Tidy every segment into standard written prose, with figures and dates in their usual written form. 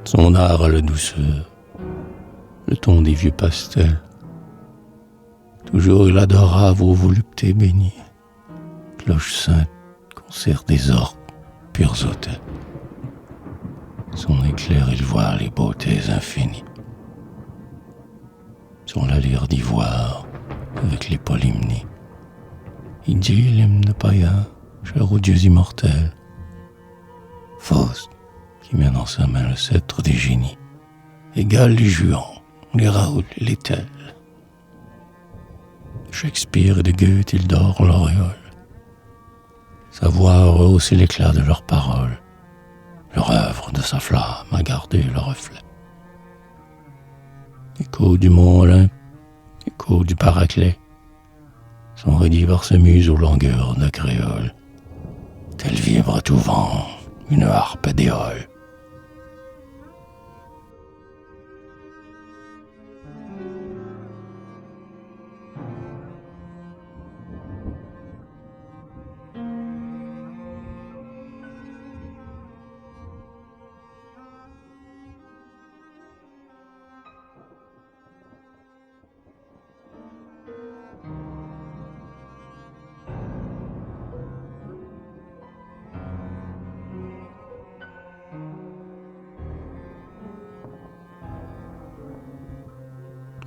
Son art a la douceur, le ton des vieux pastels. Toujours il adora vos voluptés bénies. Cloche sainte, concert des orques, purs autels. Son éclair il voit les beautés infinies. Sur la lyre d'ivoire, avec les polymnies, il dit l'hymne païen, cher aux dieux immortels. Faust, qui met dans sa main le sceptre des génies, égale les Juans, les Raoul et les Tell. Shakespeare et de Goethe, il dort l'auréole. Sa voix rehausse l'éclat de leurs paroles. Leur œuvre de sa flamme a gardé le reflet. Écho du mont Olympe, écho du Paraclet, sont rédits par ses muses aux longueurs de créole. Tel vibre à tout vent une harpe d'éole.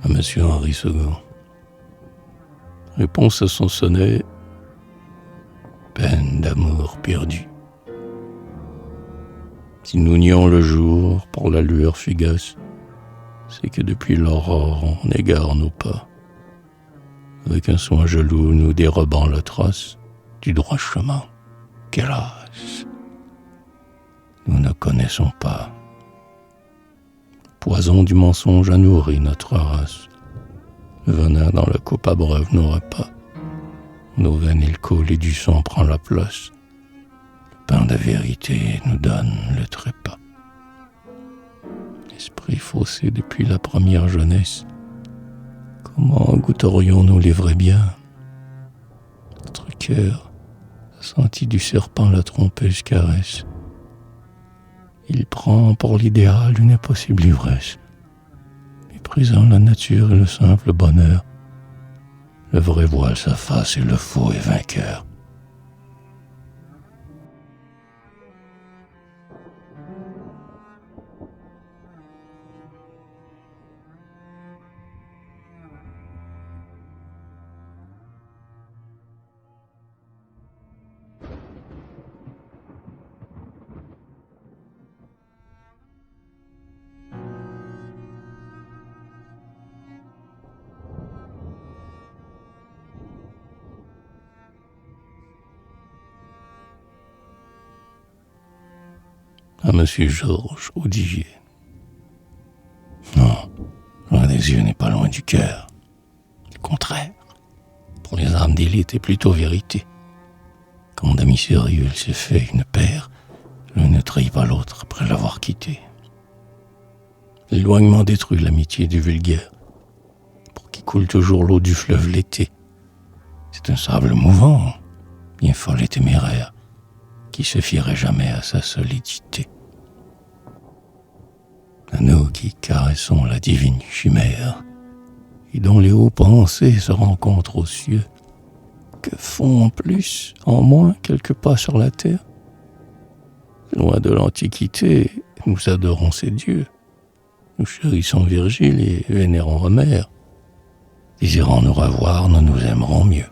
À Monsieur Henri II. Réponse à son sonnet, peine d'amour perdu. Si nous nions le jour pour la lueur fugace, c'est que depuis l'aurore on égare nos pas. Avec un soin jaloux nous dérobant la trace du droit chemin, qu'hélas, nous ne connaissons pas. Poison du mensonge a nourri notre race. Le venin dans la coupe abreuve nos repas. Nos veines il coule et du sang prend la place. Le pain de vérité nous donne le trépas. Esprit faussé depuis la première jeunesse, comment goûterions-nous les vrais biens? Notre cœur a senti du serpent la trompeuse caresse. Il prend pour l'idéal une impossible ivresse, méprisant la nature et le simple bonheur. Le vrai voile sa face et le faux est vainqueur. À Monsieur Georges Audigier. Non, loin des yeux n'est pas loin du cœur. Le contraire, pour les âmes d'élite est plutôt vérité. Comme d'amis sérieux, il s'est fait une paire, l'un ne trahit pas l'autre après l'avoir quitté. L'éloignement détruit l'amitié du vulgaire, pour qui coule toujours l'eau du fleuve l'été. C'est un sable mouvant, bien folle et téméraire, qui se fierait jamais à sa solidité. À nous qui caressons la divine chimère, et dont les hauts pensées se rencontrent aux cieux, que font en plus, en moins, quelques pas sur la terre? Loin de l'Antiquité, nous adorons ces dieux. Nous chérissons Virgile et vénérons Homère. Désirant nous revoir, nous nous aimerons mieux.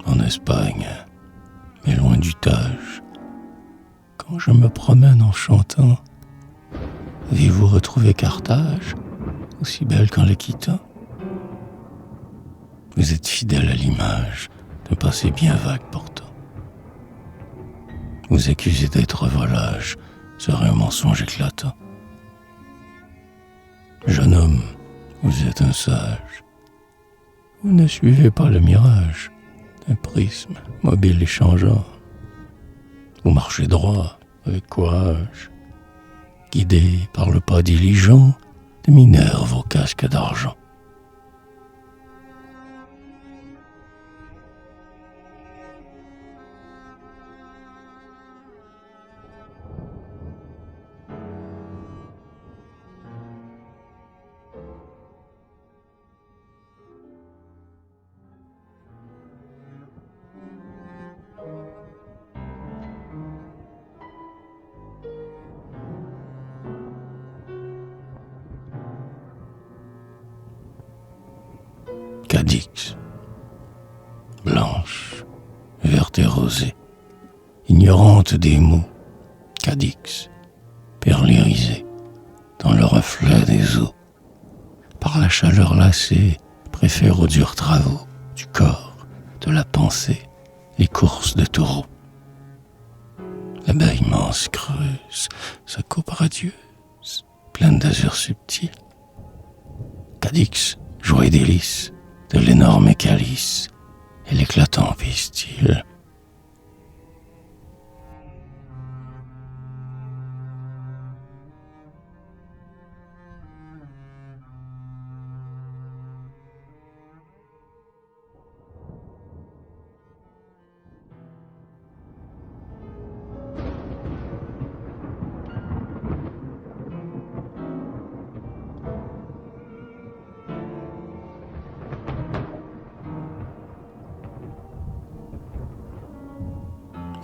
En Espagne, mais loin du Tage, quand je me promène en chantant, avez-vous retrouvé Carthage, aussi belle qu'en la quittant? Vous êtes fidèle à l'image d'un passé bien vague pourtant. Vous accusez d'être volage serait un mensonge éclatant. Jeune homme, vous êtes un sage. Vous ne suivez pas le mirage d'un prisme mobile et changeant. Vous marchez droit, avec courage, guidé par le pas diligent des mineurs vos casques d'argent. Cadix, blanche, verte et rosée, ignorante des mots, Cadix, perlérisée dans le reflet des eaux, par la chaleur lassée, préfère aux durs travaux du corps, de la pensée, les courses de taureaux. Là-bas immense creuse, sa coupe radieuse, pleine d'azur subtil. Cadix, joie et délice de l'énorme calice et l'éclatant pistil.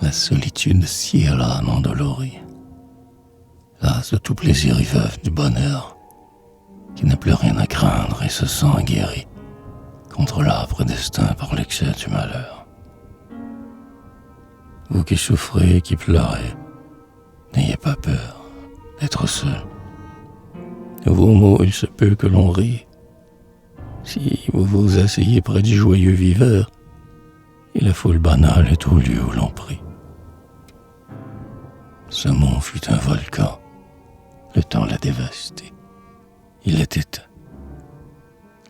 La solitude sied l'âme endolorie. Las de tout plaisir y veuve du bonheur, qui n'a plus rien à craindre et se sent guéri contre l'âpre destin par l'excès du malheur. Vous qui souffrez, qui pleurez, n'ayez pas peur d'être seul. De vos mots, il se peut que l'on rie. Si vous vous asseyez près du joyeux viveur, et la foule banale est au lieu où l'on prie. Ce monde fut un volcan, le temps l'a dévasté, il est éteint.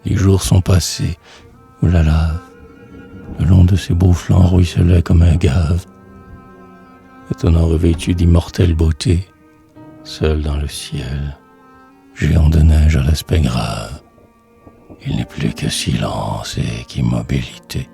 Les jours sont passés, où la lave, le long de ses beaux flancs ruisselait comme un gave, étonnant revêtu d'immortelle beauté, seul dans le ciel, géant de neige à l'aspect grave, il n'est plus que silence et qu'immobilité.